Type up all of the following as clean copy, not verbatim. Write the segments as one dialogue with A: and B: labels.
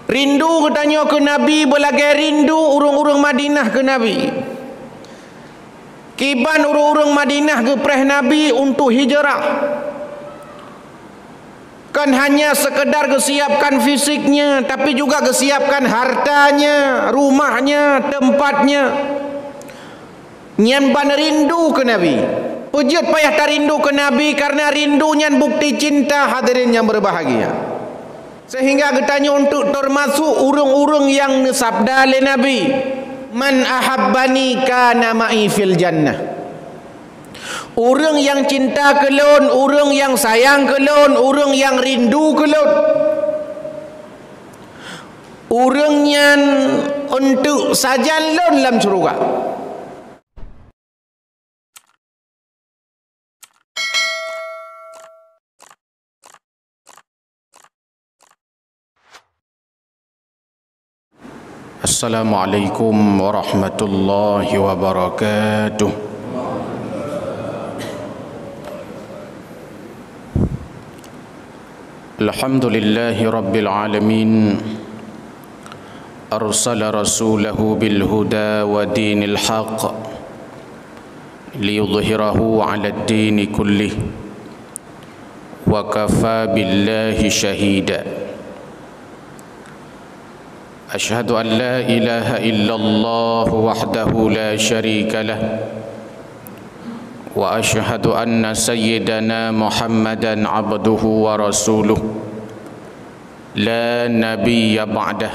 A: Rindu katanya ke Nabi belagai rindu urang-urang Madinah ke Nabi. Kiban urang-urang Madinah ke preh Nabi untuk hijrah. Kan hanya sekedar kesiapkan fisiknya, tapi juga kesiapkan hartanya, rumahnya, tempatnya. Nyan ban rindu ke Nabi. Pujut payah tak rindu ke Nabi karena rindunya bukti cinta, hadirin yang berbahagia. Sehingga katanya untuk termasuk urang-urang yang sabda oleh Nabi, man ahabbani kana ma'i fil jannah. Urang yang cinta kelon, urang yang sayang kelon, urang yang rindu kelon, urang yang untuk sajan lon dalam syurga. Assalamualaikum warahmatullahi wabarakatuh. Alhamdulillahi rabbil alamin. Arsala rasulahu bil huda wa dinil haqq liyudhhirahu 'ala ad-din kullih wa kafa billahi shahida. أشهد أن لا إله إلا الله وحده لا شريك له وأشهد أن سيدنا محمدا عبده ورسوله لا نبي بعده.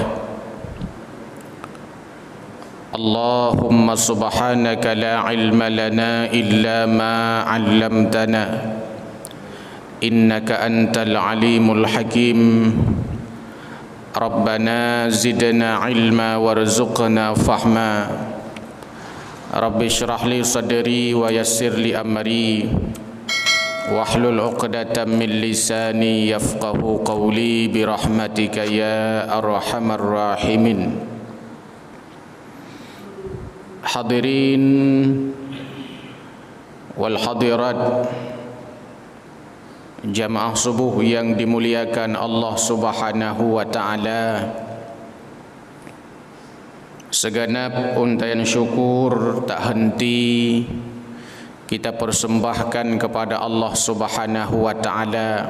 A: اللهم سبحانك لا علم لنا إلا ما علمتنا إنك أنت العليم الحكيم. ربنا زدنا علما وارزقنا فهما. رب اشرح لي صدري ويسر لي أمري واحلل عقدة من لساني يفقه قولي برحمتك يا أرحم الراحمين. حاضرين والحاضرات, jamaah subuh yang dimuliakan Allah Subhanahu wa taala. Segenap untayan syukur tak henti kita persembahkan kepada Allah Subhanahu wa taala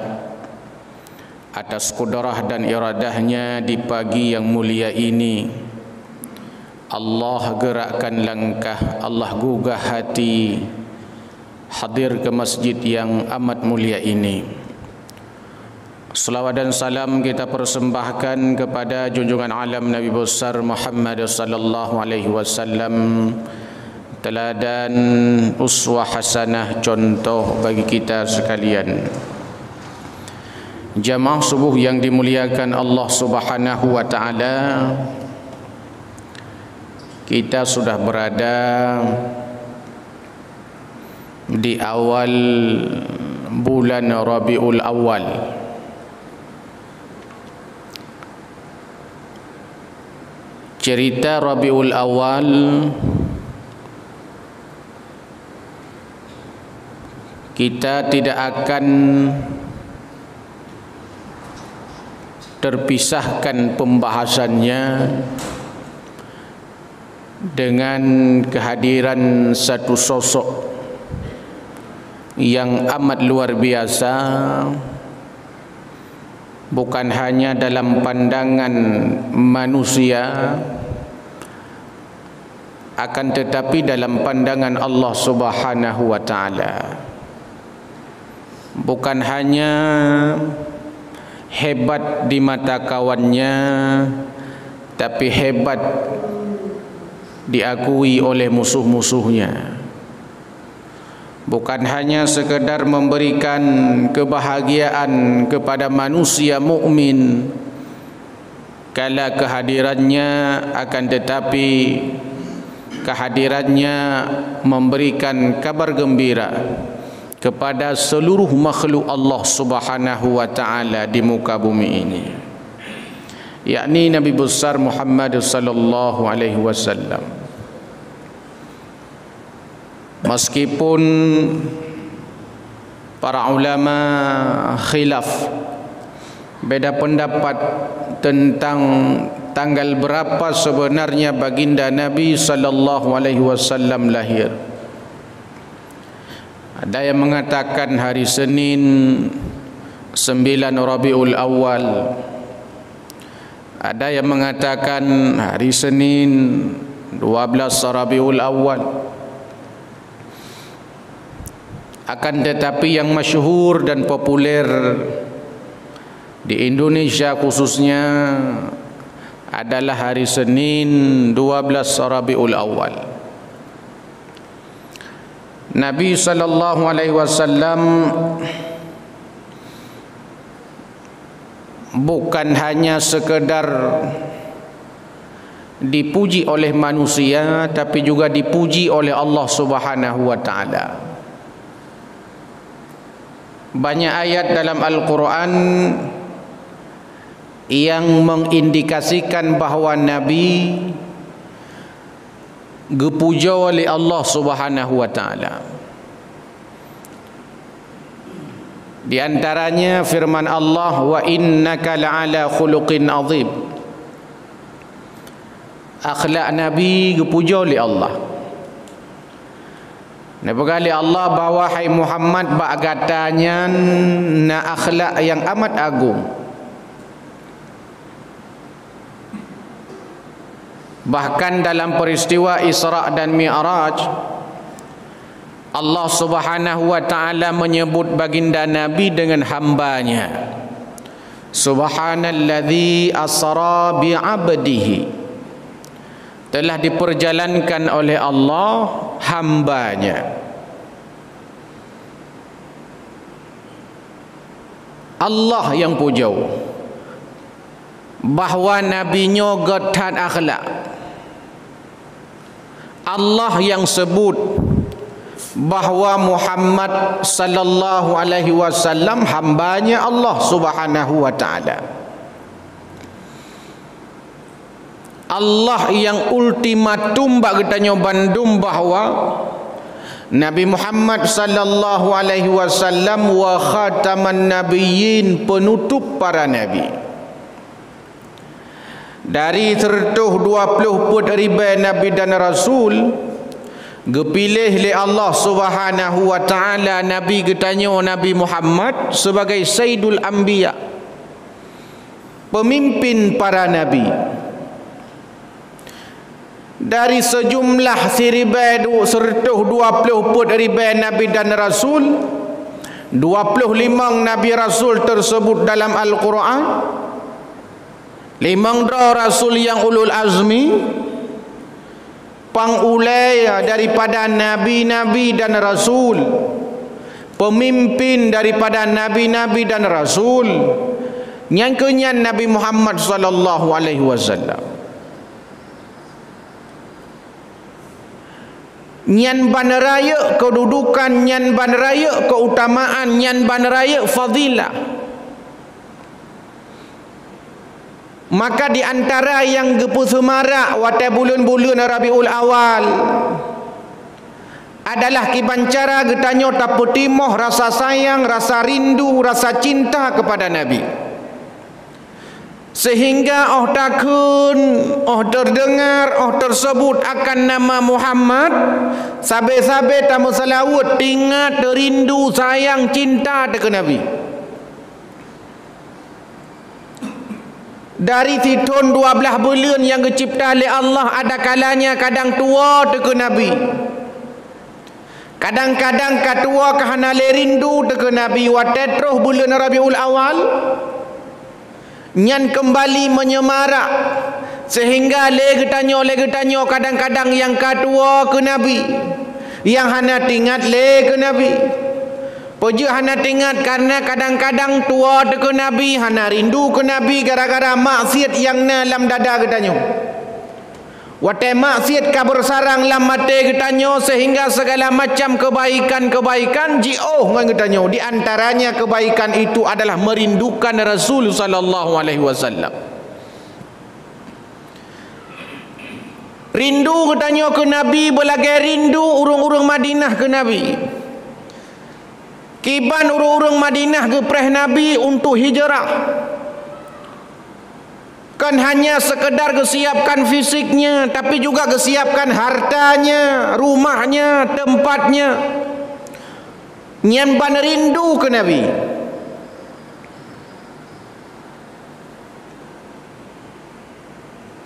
A: atas kudrah dan iradahnya di pagi yang mulia ini. Allah gerakkan langkah, Allah gugah hati hadir ke masjid yang amat mulia ini. Salawat dan salam kita persembahkan kepada junjungan alam Nabi besar Muhammad sallallahu alaihi wasallam, teladan uswah hasanah, contoh bagi kita sekalian. Jamaah subuh yang dimuliakan Allah Subhanahu wa taala, kita sudah berada di awal bulan Rabiul Awal. Cerita Rabiul Awal kita tidak akan terpisahkan pembahasannya dengan kehadiran satu sosok yang amat luar biasa, bukan hanya dalam pandangan manusia, akan tetapi dalam pandangan Allah Subhanahu wa taala. Bukan hanya hebat di mata kawannya, tapi hebat diakui oleh musuh-musuhnya. Bukan hanya sekedar memberikan kebahagiaan kepada manusia mukmin kala kehadirannya, akan tetapi kehadirannya memberikan kabar gembira kepada seluruh makhluk Allah Subhanahu wa taala di muka bumi ini, yakni Nabi besar Muhammad sallallahu alaihi wasallam. Meskipun para ulama khilaf, beda pendapat tentang tanggal berapa sebenarnya baginda Nabi sallallahu alaihi wasallam lahir. Ada yang mengatakan hari Senin 9 Rabiul Awal. Ada yang mengatakan hari Senin 12 Rabiul Awal. Akan tetapi yang masyhur dan populer di Indonesia khususnya adalah hari Senin 12 Rabiul Awal. Nabi sallallahu alaihi wasallam bukan hanya sekedar dipuji oleh manusia, tapi juga dipuji oleh Allah Subhanahu wa taala. Banyak ayat dalam Al-Quran yang mengindikasikan bahawa Nabi dipuja oleh Allah Subhanahu wa taala. Di antaranya firman Allah, wa innaka la'ala khuluqin azim. Akhlak Nabi dipuja oleh Allah. Napakali Allah bahawa hai Muhammad bagatanya na akhlak yang amat agung. Bahkan dalam peristiwa Isra dan Mi'raj, Allah Subhanahu wa taala menyebut baginda Nabi dengan hambanya. Subhanalladzi asra bi'abdihi. Telah diperjalankan oleh Allah hambanya. Allah yang pujau bahawa nabinya getan akhlak. Allah yang sebut bahawa Muhammad sallallahu alaihi wasallam hambanya Allah Subhanahu wa taala. Allah yang ultimatum bagi tanya bandum bahawa Nabi Muhammad sallallahu alaihi wasallam wa khataman nabiyyin, penutup para nabi. Dari 120 ribu nabi dan rasul, dipilih oleh Allah Subhanahu wa taala nabi getanya Nabi Muhammad sebagai Sayyidul Anbiya, pemimpin para nabi. Dari sejumlah 120 ribu nabi dan rasul, 25 nabi rasul tersebut dalam Al-Quran, 5 rasul yang ulul azmi, pangulai daripada nabi-nabi dan rasul, pemimpin daripada nabi-nabi dan rasul, yang kenyan Nabi Muhammad sallallahu alaihi wasallam. Nyan banraya kedudukan, nyan banraya keutamaan, nyan banraya fadilah. Maka di antara yang gepusemarak watai bulan-bulan Rabiul Awal adalah kibancara getanyo taputimoh rasa sayang, rasa rindu, rasa cinta kepada Nabi. Sehingga takun, terdengar, tersebut akan nama Muhammad, sabe-sabe tamu salawat tingat, rindu, sayang, cinta dengan Nabi. Dari tahun 12 bulan yang dicipta oleh Allah, ada kalanya kadang tua dengan Nabi. Kadang-kadang katua kahana le rindu dengan Nabi. Watetroh bulan Rabiul Awal nyan kembali menyemarak sehingga legetanyo kadang-kadang yang katua ke Nabi, yang hana tingat le ke Nabi. Puji hana tingat karena kadang-kadang tua ke Nabi, hana rindu ke Nabi gara-gara maksiat yang dalam dada getanyo. Watai maksiat kabur sarang lam mate getanyo sehingga segala macam kebaikan-kebaikan jioh ngan getanyo. Di antaranya kebaikan itu adalah merindukan Rasul sallallahu alaihi wasallam. Rindu getanyo ke Nabi belagai rindu urung-urung Madinah ke Nabi. Kiban urung-urung Madinah ke preh Nabi untuk hijrah. Bukan hanya sekedar kesiapkan fisiknya, tapi juga kesiapkan hartanya, rumahnya, tempatnya. Nyan ban rindu ke Nabi.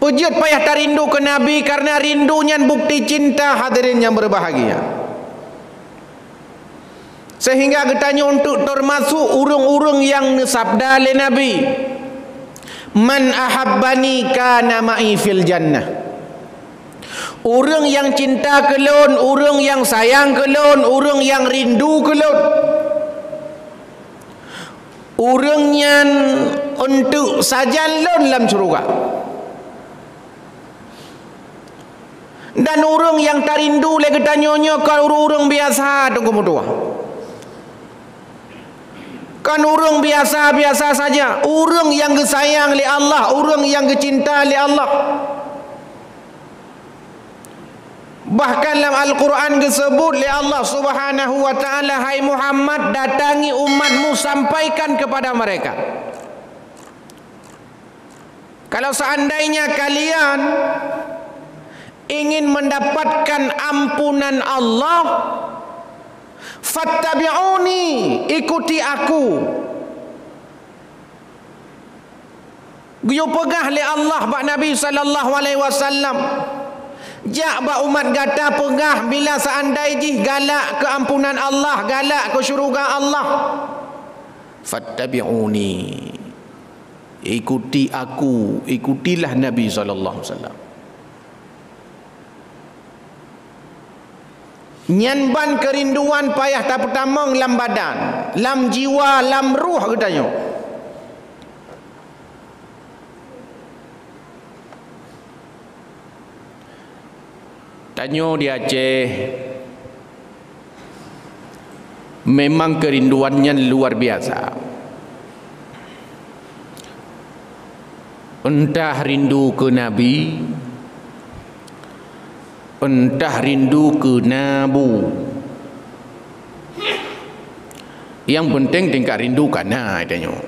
A: Pujiat payah tak rindu ke Nabi karena rindunya bukti cinta, hadirin yang berbahagia. Sehingga getanya untuk termasuk urung-urung yang sabda oleh Nabi, man ahabbani kana ma'i fil jannah. Urang yang cinta kelon, urang yang sayang kelon, urang yang rindu kelon, urang yang untuk sajan lon dalam syurga. Dan urang yang tak rindu le getanyonyo kalau urang biasa tu kemudian. Kan urang biasa-biasa saja. Urang yang disayang oleh Allah, urang yang dicinta oleh Allah. Bahkan dalam Al-Quran disebut oleh Allah Subhanahu wa taala, hai Muhammad, datangi umatmu, sampaikan kepada mereka. Kalau seandainya kalian ingin mendapatkan ampunan Allah, fattabi'uni, ikuti aku. Guyo pegah le Allah bak Nabi sallallahu alaihi wasallam. Jak bak umat gata pegah bila seandai jih galak ke ampunan Allah, galak ke syurga Allah. Fattabi'uni, ikuti aku, ikutilah Nabi sallallahu alaihi wasallam. Nyan ban kerinduan payah tak pertama lam badan, lam jiwa, lam ruh katanya. Tanya di Aceh, memang kerinduannya luar biasa. Entah rindu ke Nabi, entah rindu ke Nabu. Yang penting tingkat rindu kana tanya.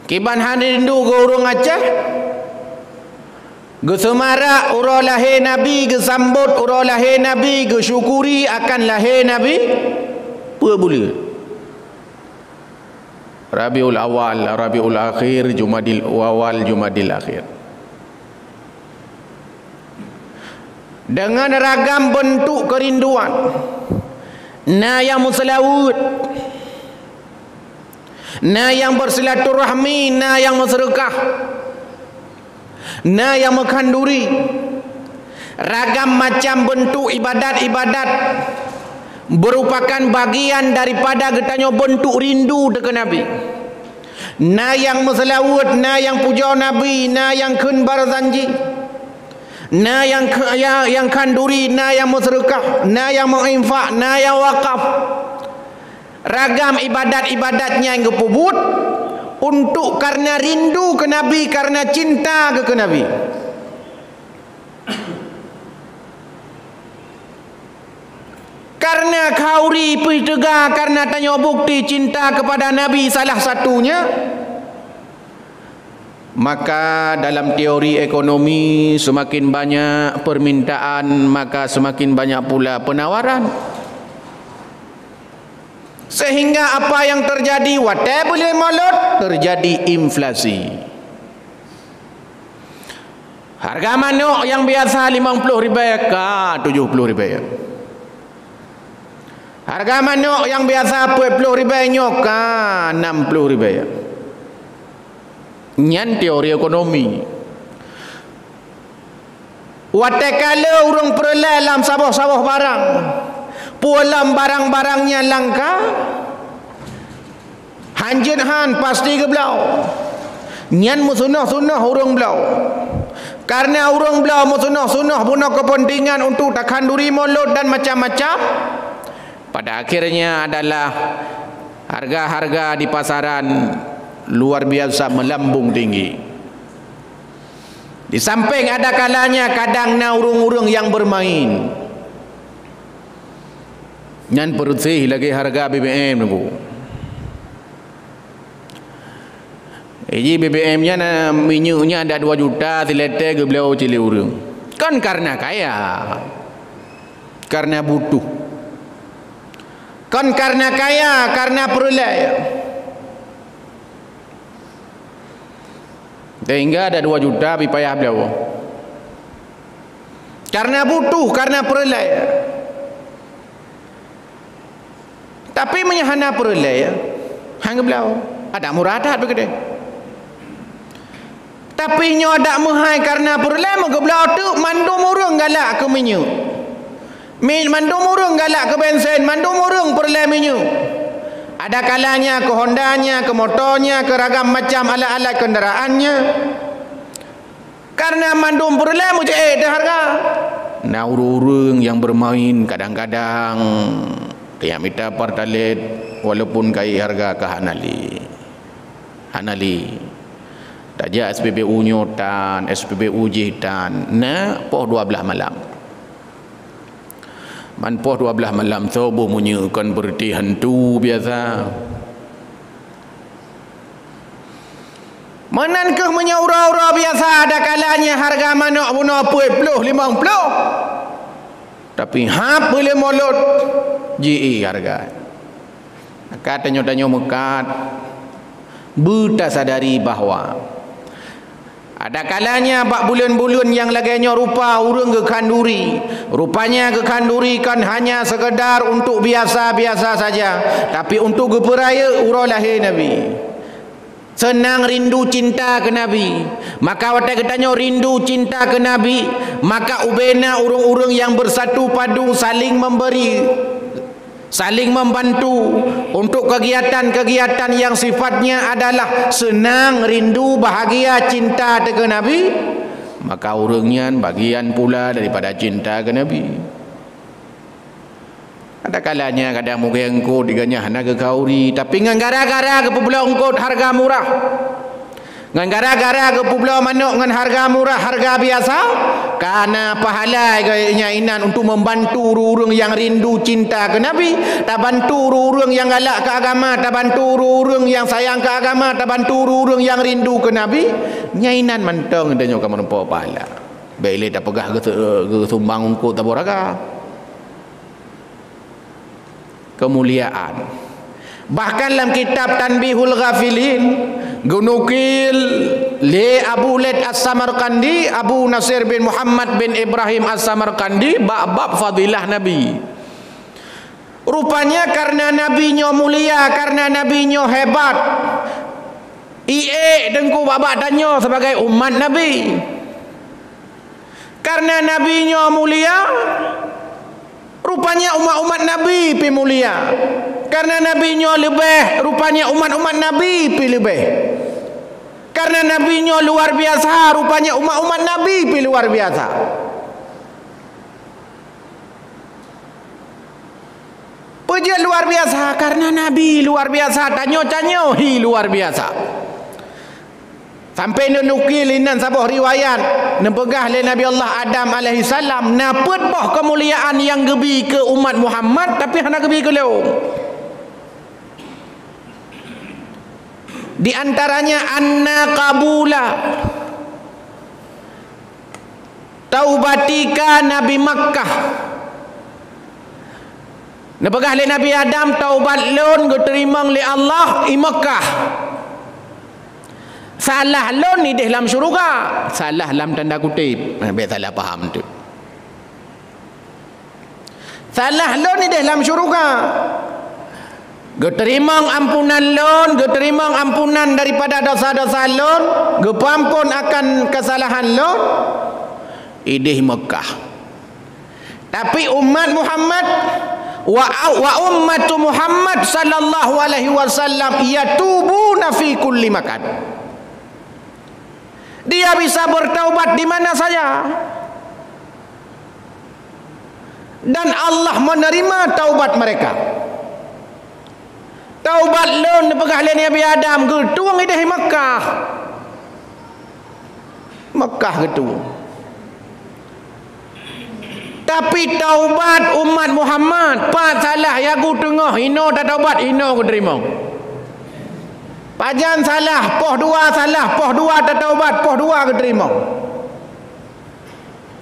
A: Kiban han rindu ke urang Aceh, ge semarak urang lahir Nabi, ge sambut urang lahir Nabi, ge syukuri akan lahir Nabi. Apa boleh? Rabiul Awal, Rabiul Akhir, Jumadil Awal, Jumadil Akhir. Dengan ragam bentuk kerinduan. Na yang muslawud, na yang bersilaturahmi, na yang bersedekah, na yang mengkanduri. Ragam macam bentuk ibadat-ibadat merupakan bagian daripada getanya bentuk rindu dekat Nabi. Na yang muslawud, na yang puja Nabi, na yang kun barzanji, na yang kanduri, na yang bersedekah, na yang menginfak, na yang wakaf. Ragam ibadat-ibadatnya yang kepubut untuk karena rindu ke Nabi, karena cinta ke Nabi. Karena kauri pitega, karena tanya bukti cinta kepada Nabi salah satunya, maka dalam teori ekonomi semakin banyak permintaan, maka semakin banyak pula penawaran. Sehingga apa yang terjadi? Whatever molot, terjadi inflasi. Harga manuk yang biasa RM50 ke RM70. Harga manuk yang biasa RM40 ke RM60. Nyan teori ekonomi. Watakala urang perlai dalam sawah-sawah barang, pulang barang-barangnya langka, hanjin han pasti ke belau. Nyan musunah-sunah urang belau. Karena urang belau musunah-sunah guna kepentingan untuk takanduri molot dan macam-macam. Pada akhirnya adalah harga-harga di pasaran luar biasa melambung tinggi. Di samping ada kalanya kadang na urung-urung yang bermain. Nyan perutih lagi harga BBM nunggu. Jadi BBM-nya minyaknya ada 2 juta silete ke beliau cili urang. Kan karena kaya. Karena butuh. Kan karena kaya, karena peroleh. Sehingga ada 2 juta payah beliau. Karena butuh, karena peroleh. Tapi menyahana peroleh ya. Hang beliau ada muradat begitu. Tapi nyo ada mahai karena peroleh moga beliau tu mandum urang galak ke minyak. Mandum urang galak ke bensin, mandum urang peroleh minyak. Ada kalanya ke Hondanya, ke motornya, ke ragam macam alat-alat kendaraannya. Karena mandum peroleh mujahid dah harga. Nah urang yang bermain kadang-kadang tiap minta pertalit walaupun kai harga ke Hanali. Tajak SPBU nyotan, SPBU jitan. Nah poh 12 malam. Man poh 12 malam sobo munyikan berti hantu biasa. Manankah menyaura-ura biasa ada kalanya harga manok bunuh 40, 50. Tapi hap boleh molot GE harga. Katanya mekat buta sadari bahawa ada kalanya bak bulan-bulan yang laganya rupa urang ke kanduri. Rupanya ke kanduri kan hanya sekedar untuk biasa-biasa saja. Tapi untuk ke peraya urang lahir Nabi. Senang rindu cinta ke Nabi. Maka watak katanya rindu cinta ke Nabi. Maka ubena urang-urang yang bersatu padu saling memberi, saling membantu untuk kegiatan-kegiatan yang sifatnya adalah senang, rindu, bahagia, cinta ke Nabi. Maka orangnya bagian pula daripada cinta ke Nabi. Ada kalanya kadang muka engkau diganya hana ke kauri, tapi ngan gara-gara ke pulau engkau harga murah. Ngan gara-gara ke pulau manuk ngan harga murah, harga biasa. Karena pahala gayanya inan untuk membantu urang yang rindu cinta ke Nabi, tak bantu urang yang galak ke agama, tak bantu urang yang sayang ke agama, tak bantu urang yang rindu ke Nabi. Nyainan mantong dia kamu nampak pahala. Baiklah tak pegah ke sumbang ungkut tak boraga. Kemuliaan. Bahkan dalam kitab Tanbihul Ghafilin gunukil li Abu Laid As-Samarqandi, Abu Nasir bin Muhammad bin Ibrahim As-Samarqandi bab fadilah Nabi. Rupanya karena Nabi-nya mulia, karena Nabi-nya hebat, dengku babak tanya sebagai umat Nabi. Karena Nabi-nya mulia, rupanya umat-umat Nabi pi mulia. Karena Nabi-nya lebih, rupanya umat-umat Nabi pi lebih. Karena Nabi-nya luar biasa, rupanya umat-umat Nabi pi luar biasa. Pujian luar biasa karena Nabi luar biasa, tanyo-tanyo hi luar biasa. Sampai nukil inan sabuh riwayat nepegah le Nabi Allah Adam alaihi salam napet boh kemuliaan yang gebi ke umat Muhammad tapi hana gebi ke leu. Di antaranya anna qabula taubatika Nabi Makkah. Nepegah le Nabi Adam taubat lon diterima oleh Allah di Makkah. Salah lon ni dalam syurga, salah dalam tanda kutip. Biar salah faham tu. Salah lon ni dalam syurga. Geterima ampunan lon, geterima ampunan daripada dosa-dosa lon, gepampun akan kesalahan lon. Idih Mekah. Tapi umat Muhammad wa ummatu Muhammad sallallahu alaihi wasallam yatubuna fi kulli makan. Dia bisa bertaubat di mana saja. Dan Allah menerima taubat mereka. Taubat lon pegah le Nabi Adam getuang idah Mekah. Mekah getuang. Tapi taubat umat Muhammad, pak salah ya ku tengah ino tak taubat ino ku terima. Pajan salah, poh dua salah, poh dua tak taubat, poh dua ke terima.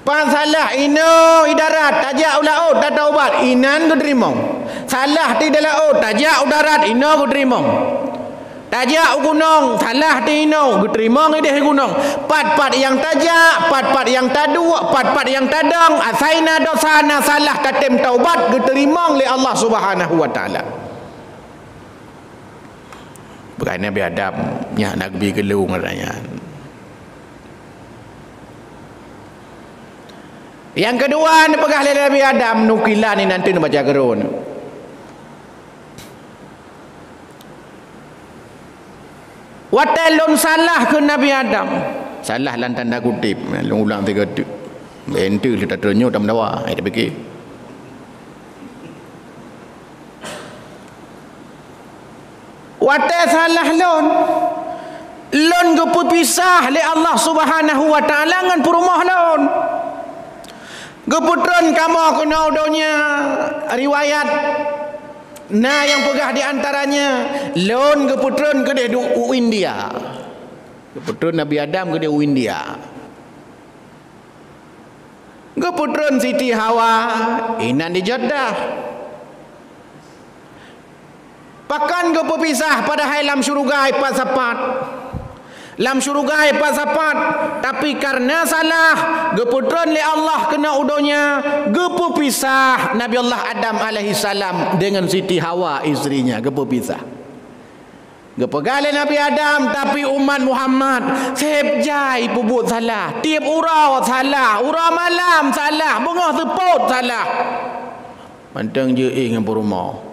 A: Pan salah ino idarat, tajak ulaut tak taubat, inan ke terima. Salah ti dalam tajak udarat, ino ke terima. Tajak gunung, salah ti ino ke terima ngideh gunung. Pat-pat yang tajak, pat-pat yang tadu, pat-pat yang tadang, asaina dosana salah tatem taubat ke terima oleh Allah Subhanahu wa taala. Bukan Nabi Adam nya nak pergi ke lu ngaranya. Yang kedua ni pegah oleh Nabi Adam nukilan ni nanti nak baca gerun. Watalun salah ke Nabi Adam. Salah lan tanda kutip, ulang tiga tu. Bentu kita ternyuh tak mendawa, ai fikir. Watai salah lon ke pisah oleh Allah Subhanahu wa taala ngan perumah lon. Geputron kamu kena udonya riwayat nah yang pegah di antaranya lon geputron ke dia India. Geputron Nabi Adam ke dia India. Geputron Siti Hawa inan di Jeddah. Pakan ke pepisah pada hai lam syurga hai pasapat. Lam syurga hai pasapat. Tapi karena salah geputron li Allah kena udonya gepepisah Nabi Allah Adam alaihi salam dengan Siti Hawa istrinya gepepisah. Gepegale Nabi Adam tapi umat Muhammad sepjai pubut salah. Tiap urau salah, urau malam salah, bengah seput salah. Mantang je dengan perumah.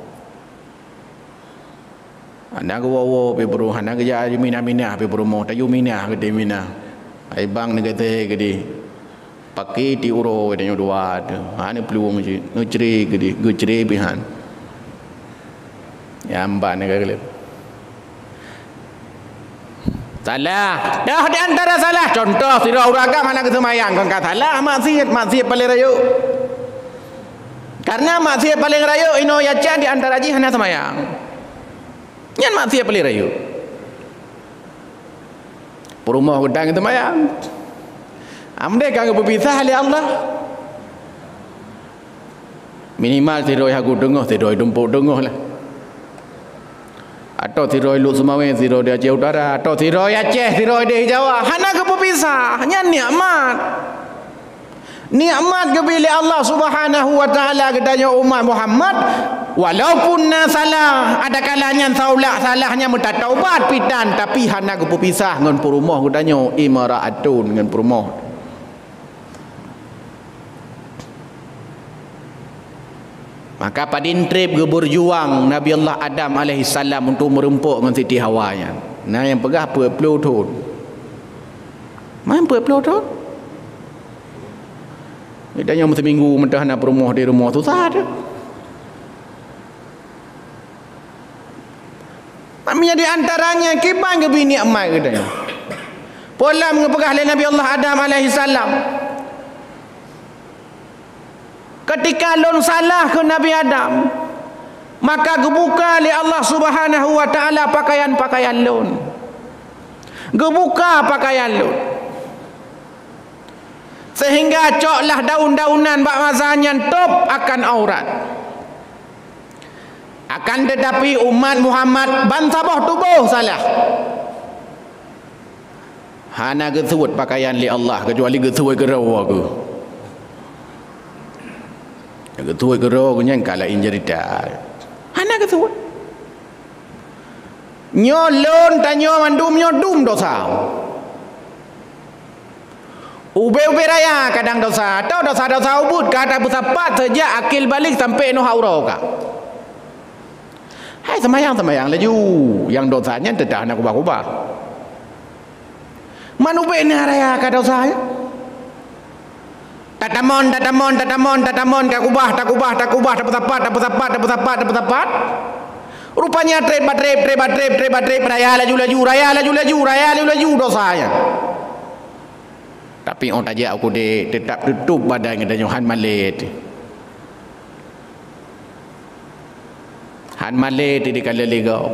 A: Anak wawo pe bro anak kerja mina pe promo tayu mina ke de mina ai bang ne kete ke di pakai ti uro de dua ane peluang je ngecre ke di ngecre bihan ya amba ne ke salah dah di antara salah contoh sira uragam anak semayang kan kata salah maksiat paling rayu karena maksiat paling rayu ino yaca di antara ji hana semayang. Yang maksiat paling rayu. Perumah hutang itu mayang. Amde kang berpisah oleh Allah. Minimal tiroi aku dengoh, tiroi dumpuk dengoh lah. Atau tiroi lu Sumawe, tiroi di Aceh Utara, atau tiroi Aceh, tiroi di Jawa. Hana ke berpisah, hanya nikmat. Nikmat kepada Allah Subhanahu wa taala katanya umat Muhammad walaupun salah ada kalanya salahnya minta taubat pidan tapi hana ke berpisah dengan perumah katanya imaraatun dengan perumah. Maka padin trip ke berjuang Nabi Allah Adam alaihi salam untuk merempuk dengan Siti Hawa nya. Nah yang pegah 40 tahun. Main 40 tahun. Dan yang seminggu mentah nak perumah di rumah tu susah ada. Namanya di antaranya kiban ke bini amai katanya. Pola mengepegah oleh Nabi Allah Adam alaihi salam. Ketika lon salah ke Nabi Adam, maka gebuka oleh Allah Subhanahu wa taala pakaian-pakaian lon. Gebuka pakaian lon. Sehingga coklah daun-daunan bak mazanya top akan aurat. Akan tetapi umat Muhammad bansabah tubuh salah. Hana gesut pakaian li Allah kecuali gesut gerau aku. Gesut gerau nya kala injerita. Hana gesut. Nyolon tanyo mandum nyodum dosa. Ube raya kadang dosa atau dosa ubud kata bersapat sejak akil balik sampai no haurau ka. Hai semayang laju yang dosanya tidak nak ubah-ubah. Man ube ni raya ka dosanya. Tatamon tak ubah tak bersapat. Rupanya trep raya laju dosanya. Tapi orang tajak aku dia tetap tutup badan dengan Han Malay. Han Malay di kala lega.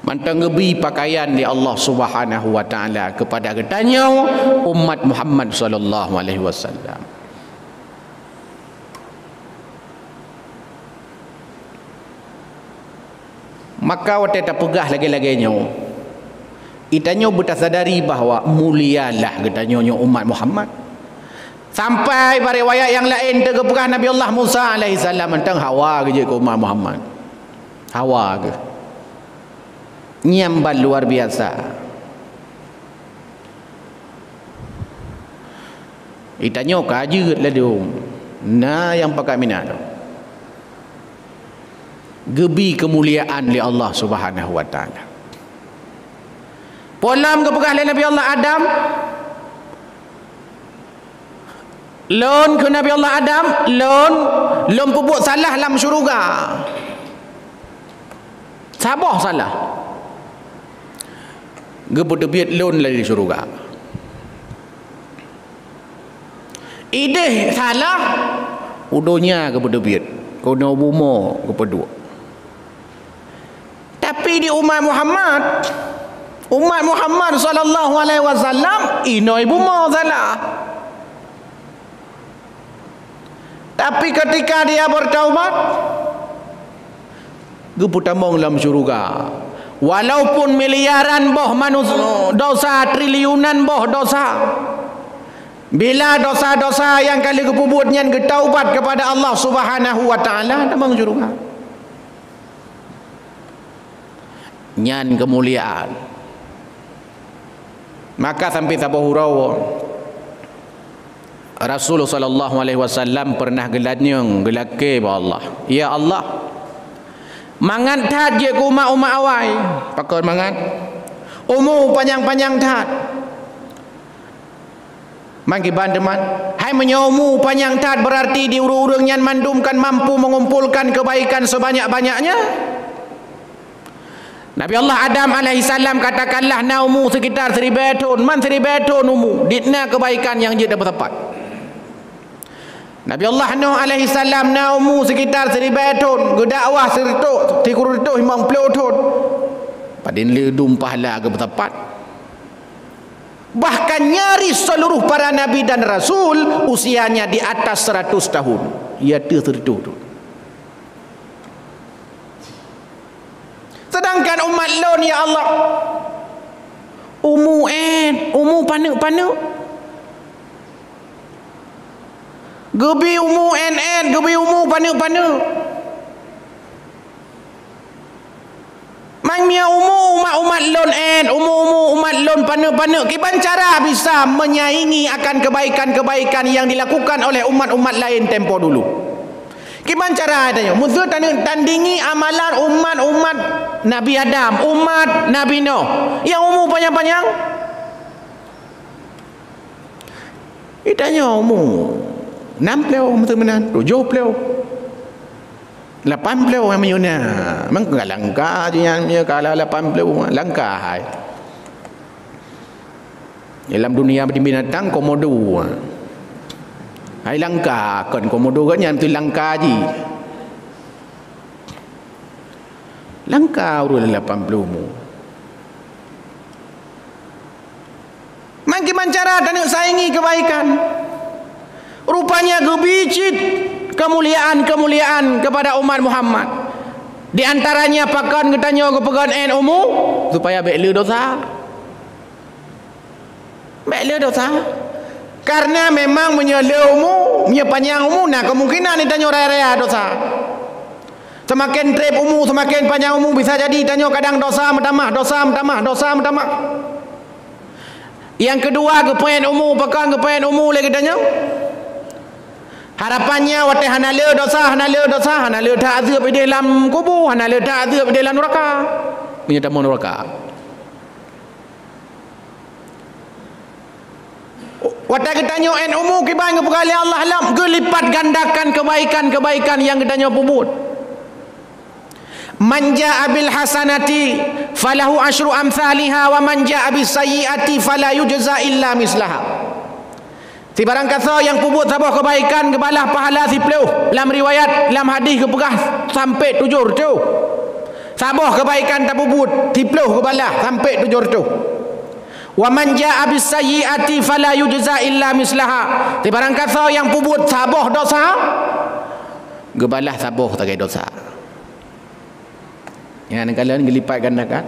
A: Mantang ngebi pakaian di Allah Subhanahu wa taala kepada getanya umat Muhammad sallallahu alaihi wasallam. Maka waktu tak pegah lagi-laginya itanyo bertasadari bahawa mulialah getanya umat Muhammad. Sampai pada riwayat yang lain tergepegah Nabi Allah Musa alaihi salam tentang hawa ke umat Muhammad. Hawa ke nyambat luar biasa. Itanyo kaje lah dia. Nah yang pakai minat tu. Gebi kemuliaan li Allah Subhanahu wa taala. Polam kepegah li Nabi Allah Adam. Lon ke Nabi Allah Adam, lon pupuk salah dalam syurga. Sabah salah. Gebu tebiat lon lagi syurga. Ide salah udonya gebu tebiat. Kono bumo kepedua. Tapi di umat Muhammad sallallahu alaihi wasallam inoi bumo salah. Tapi ketika dia bertaubat geputamong dalam syurga. Walaupun miliaran boh manusia dosa, triliunan boh dosa, bila dosa-dosa yang kali kepubutnya getaubat kepada Allah Subhanahu wa taala tamang syurga. Nyan kemuliaan. Maka sampai tabah hurau Rasulullah sallallahu alaihi wasallam pernah gelake ba Allah. Ya Allah, mangan tat je ku umat awai. Pakon mangan. Umur panjang-panjang tat. Mangki bandeman. Hai menyomu panjang tat berarti di urung-urung yang mandumkan mampu mengumpulkan kebaikan sebanyak-banyaknya. Nabi Allah Adam alaihi salam katakanlah naumu sekitar 1000 tahun, man 1000 tahun umu. Ditna kebaikan yang je dapat tepat. Nabi Allah Nuh alaihi salam naumu sekitar 1000 tahun, gedakwah serto 30 tahun 50 tahun. Padin ledum pahala ke tepat. Bahkan nyaris seluruh para nabi dan rasul usianya di atas 100 tahun. Ia tertentu tu. Sedangkan umat lon ya Allah umu panuk-panuk. Gebi umu gebi umu panuk-panuk. Mangmia umat lon umat lon panuk-panuk. Kiban cara bisa menyaingi akan kebaikan-kebaikan yang dilakukan oleh umat-umat lain tempo dulu. Kiban cara tanya? Musuh tandingi amalan umat Nabi Adam, umat Nabi Nuh yang umur panjang-panjang. Itanya umur 60 temenan, 70. 80 yang menyuna. Mang enggak langka je yang kalau 80 langka hai. Dalam dunia binatang komodo. Hai langka kan komodo kan yang tu langka je. Langka urut 80 mu. Mangki cara dan saingi kebaikan. Rupanya gebicit kemuliaan kepada umat Muhammad. Di antaranya pakan ketanya kepegan umu supaya bekle dosa. Bekle dosa. Karena memang menyele umu, panjang umu, nah kemungkinan ditanya raya-raya dosa. Semakin trip umu, semakin panjang umu bisa jadi tanya kadang dosa mentamah. Yang kedua kepoin umu, pakan kepoin umu lagi tanya. Harapannya wate hanale dosa tak azab di dalam kubur, hanale tak azab di dalam neraka. Menyatakan neraka. Wate ketanya umu kiban kepekali Allah alam gelipat gandakan kebaikan yang ketanya pubut. Man jaa bil hasanati falahu asyru amsalha wa man jaa bis sayyiati fala yujza illa mislaha. Si barang kata yang pubut sabah kebaikan kebalah pahala si pelauh. Dalam riwayat, dalam hadis kepegah sampai 7 tu. Saboh kebaikan tak puput, tipluh ke balah sampai 700. Wa man jaa bis sayyiati fala yujza illa mislaha. Ti barang kata yang puput saboh dosa, gebalah saboh tagai dosa. Yang kalian gelipat gandakan.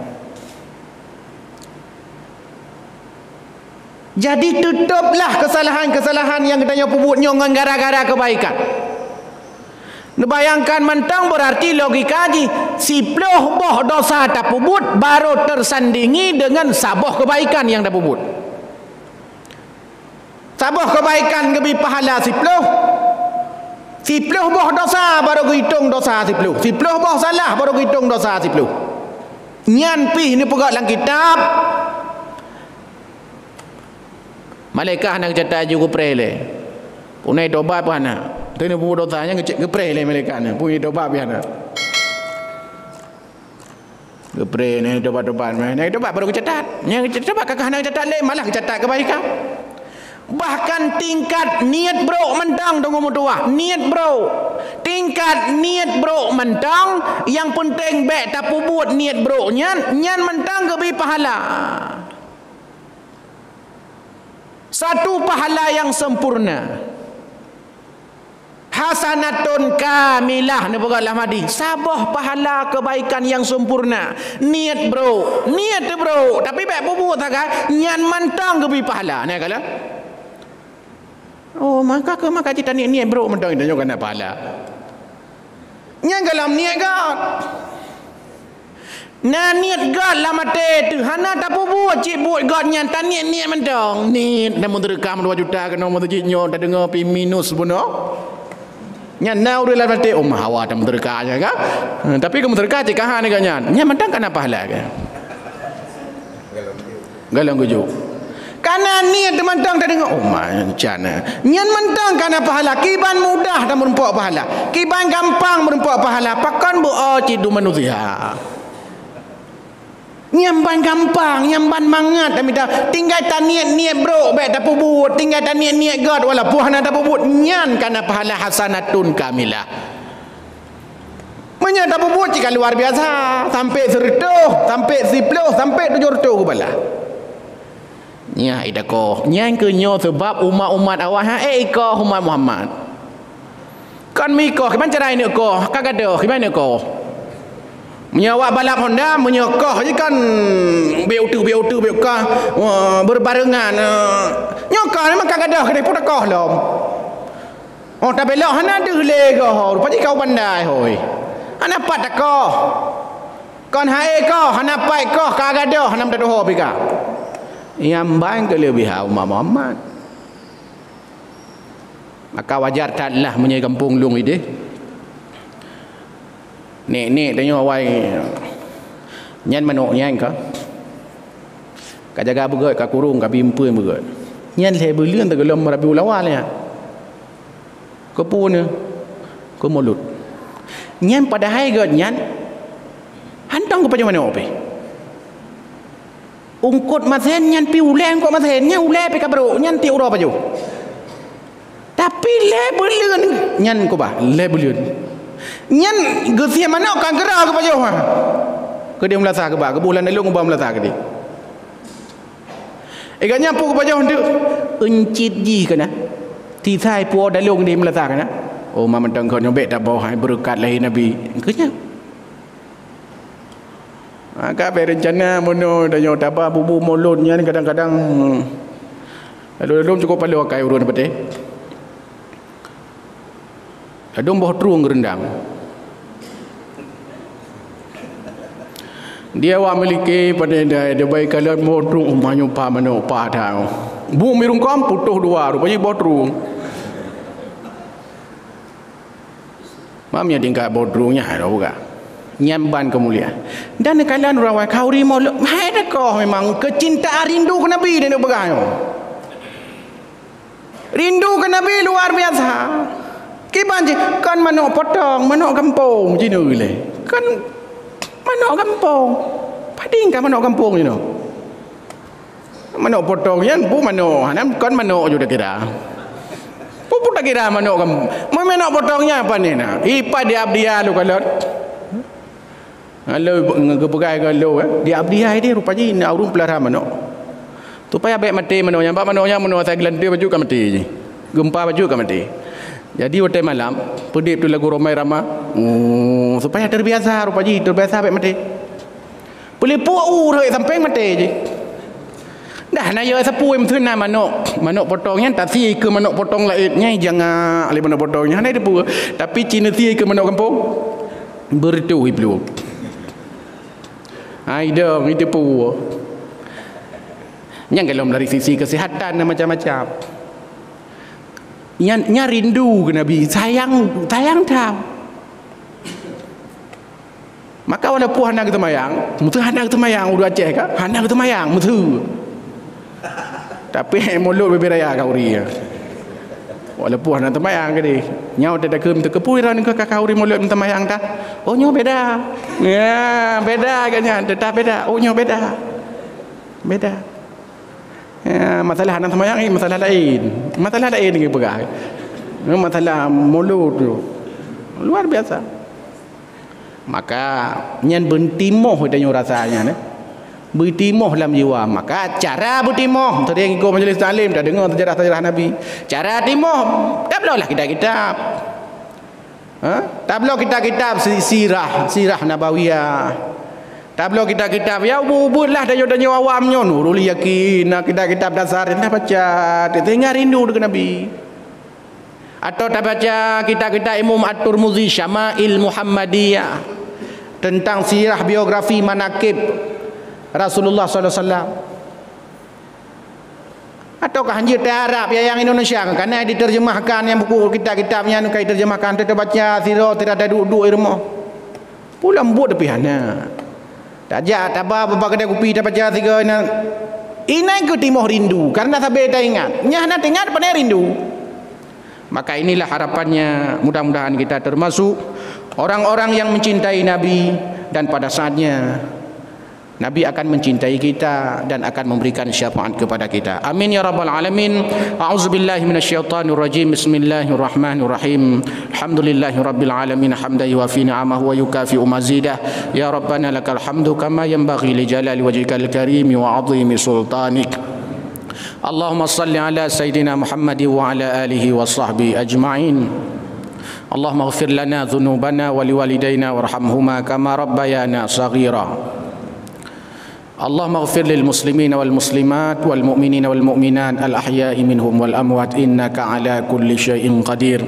A: Jadi tutuplah kesalahan-kesalahan yang katanya puputnya dengan gara-gara kebaikan. Bayangkan mentang berarti logika ji 10 boh dosa tak puput baru tersandingi dengan saboh kebaikan yang tak puput. Saboh kebaikan lebih pahala 10 boh dosa baru hitung dosa 10 boh salah baru hitung dosa 10. Nyan pih ni pegak dalam kitab. Malaikat nak catat juga prele. Punai tobat pun ana. Tene pu dosanya ngepre le malaikat ni. Punai tobat pian. Ngepre ni tobat-tobat mai. Nak tobat baru catat. Yang tobat kakak nak catat le malah catat kebaikan. Bahkan tingkat niat bro mentang tunggu mutua. Niat bro. Tingkat niat bro mentang yang penting baik tak puput niat bro nyan mentang lebih pahala. Satu pahala yang sempurna. Hasanatun kamilah ni pegak lah madi. Saboh pahala kebaikan yang sempurna. Niat bro. Niat bro. Tapi baik puput tak kan? Nyan mentang lebih pahala. Ni kala. Oh maka kita niat bro mentang kita juga nak pahala. Nyan kalam niat God. Nah niat God lah mati tu. Hana tak puput cik buat God nyan. Tak niat mentang. Niat dah menterekam 2 juta kena menterjiknya. Tak dengar pi minus pun nyan now dia lah mati. Oh mahawa tak menterekanya kan. Tapi kamu terka cik kahan ni kan nyan. Nyan mentang kan apa pahala kan. Galang gujuk. Karena niat mentang tak dengar. Oh macam nyan mentang kan apa pahala. Kiban mudah tak merempuak pahala. Kiban gampang merempuak pahala. Pakan bu cidu manusia. Nyamban gampang, nyamban mangat tapi dah tinggal tak niat bro, baik tak puput, tinggal tak niat God walaupun hana tak puput, nyan kana pahala hasanatun kamilah. Menyat tak puput jika luar biasa, sampai 100, sampai 10, sampai 700 kepala. Nya idako, nyan ke nyo sebab umat-umat awak iko umat Muhammad. Kan miko, kiban cerai ni ko, kagado, kiban ni ko. Menyawak balap Honda menyokoh je kan BO2 berbarengan nyokoh memang kagadah kedai pun takoh lom. Oh tak belok hana ada lega rupanya kau pandai hoi. Hana pat takoh. Kon hae ko hana pai ko kagadah hana mtadoh pika. Yang bang kelebihan umat Muhammad. Maka wajar taklah menyai kampung lung ide. Nek tanya awai nyan manok nyan ka jaga begot ka kurung ka bimpeun begot nyan le beuleun tegelom rabi ulawal ya ko pun ko mulut nyan pada hai got nyan hantang ko pajo manok pe ungkut masen nyan pi uleng ko masen nyan ule pe ka bro nyan ti uro pajo tapi le beuleun nyan ko ba le beuleun nyan gesia mana kan gerah ke pajau ha ke dia melasa ke ba ke bulan elong ba melasa ke dia ganya pu ke pajau ndu encit ji kana ti sai pu dalong dia melasa kana oh ma mentang kau nyobek tak bawa berkat lahir nabi kenya maka berencana mono danyo taba bubu molon nyan kadang-kadang lalu cukup palu kai urun pete adong boh truang rendang. Dia wa miliki pada dia baik kalau boh truang manyo pa mano pa tao. Bu mirung kam putuh dua rupanya boh truang. Mamnya tinggal boh truangnya ada buka. Nyamban kemuliaan. Dan kalian rawai kauri mau hai dekoh memang kecintaan rindu ke Nabi dia nak begayo. Rindu ke Nabi luar biasa. Kiban je kan manok potong, manok kampung je le. Kan manok kampung. Pading kan manok kampung je no. Manok potong yan pu manok, hanam kan manok je dah kira. Pu tak kira manok kampung. Manok potongnya apa ni nak? Ipa dia abdia lu kalau. Kalau ngegepegai kalau dia abdiai dia rupanya nak urung pelihara manok. Tu payah baik mati manok yang saya gelantir baju kan mati je. Gempa baju kan mati. Jadi waktu malam pedip tu lagu Romai Rama. Supaya terbiasa rupanya terbiasa baik mati. Pelipuk sampai mati je. Dah nak ya sapu yang tu nak manok potongnya tak si ke manok potong lainnya jangan alih manok potongnya nak depu. Tapi Cina si ke manok kampung bertu iblu. Ai dong itu pu. Yang kalau dari sisi kesihatan dan macam-macam. Nya rindu ke Nabi, sayang tahu. Maka walaupun hendak kita mayang, mutu hendak kita mayang udah Aceh kah? Hendak kita mayang mutu. Tapi mulut beberaya kau ria. Walaupun hendak kita mayang ke dia. Nyau tak kem tu kepuiran ke kau ria mulut kita mayang dah. Oh nyo beda. Ya, beda agaknya, tetap beda. Oh nyo beda. Beda. Ya, masalah hendak mayang ini masalah lain. Masalah lain ke pegang. Masalah mulut tu. Luar biasa. Maka nyen bentimoh dia rasanya bertimoh dalam jiwa. Maka cara bertimoh tadi yang ikut majlis taklim dah dengar sejarah-sejarah Nabi. Cara timoh tak perlulah kitab-kitab. Tak perlu kitab-kitab sirah nabawiyah. Tak perlu kitab-kitab ya ubudlah danyo awamnya Nurul Yakin kitab-kitab dasar dah baca tinggal rindu dengan Nabi. Atau tak baca kitab-kitab Imam At-Tirmizi Syama'il Muhammadiyah tentang sirah biografi manakib Rasulullah SAW. Ataukah hanya Arab yang Indonesia kerana diterjemahkan yang buku kitab-kitabnya nu kai terjemahkan kita baca sirah tidak ada duduk di rumah. Pulang buat tapi hana. Tak ajak tak apa kedai kopi tak baca tiga ini ke timoh rindu karena sampai tak ingat. Nya nak ingat pandai rindu. Maka inilah harapannya mudah-mudahan kita termasuk orang-orang yang mencintai Nabi dan pada saatnya Nabi akan mencintai kita dan akan memberikan syafaat kepada kita. Amin ya rabbal alamin. A'udzubillahi minasyaitonir rajim. Bismillahirrahmanirrahim. Alhamdulillahi rabbil alamin hamdan yuwafi ni'amahu wa yukafi mazidah. Ya rabbana lakal hamdu kama yanbaghi li jalali wajhikal karim wa 'azimi sultanik. Allahumma salli ala sayyidina Muhammad wa ala alihi wa sahbihi ajma'in. Allahumma ighfir lana dhunubana wa liwalidayna warhamhuma kama rabbayana saghira. اللهم اغفر للمسلمين والمسلمات والمؤمنين والمؤمنات الأحياء منهم والأموات إنك على كل شيء قدير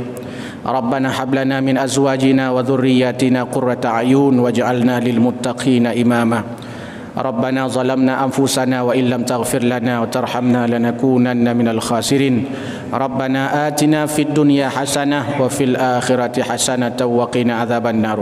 A: ربنا هب لنا من أزواجنا وذرياتنا قرة أعين واجعلنا للمتقين إماما ربنا ظلمنا أنفسنا وإن لم تغفر لنا وترحمنا لنكونن من الخاسرين ربنا آتنا في الدنيا حسنة وفي الآخرة حسنة وقنا عذاب النار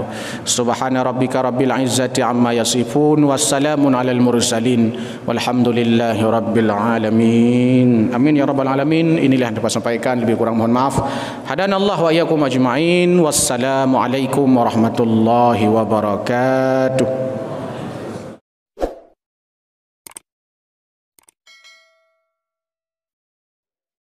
A: سبحان ربك رب العزة عما يصفون والسلام على المرسلين والحمد لله رب العالمين. Amin ya rabbal alamin. Inilah yang dapat sampaikan, lebih kurang mohon maaf. Hadanallahu wa iyyakum ajma'in. Wassalamu alaikum warahmatullahi wabarakatuh.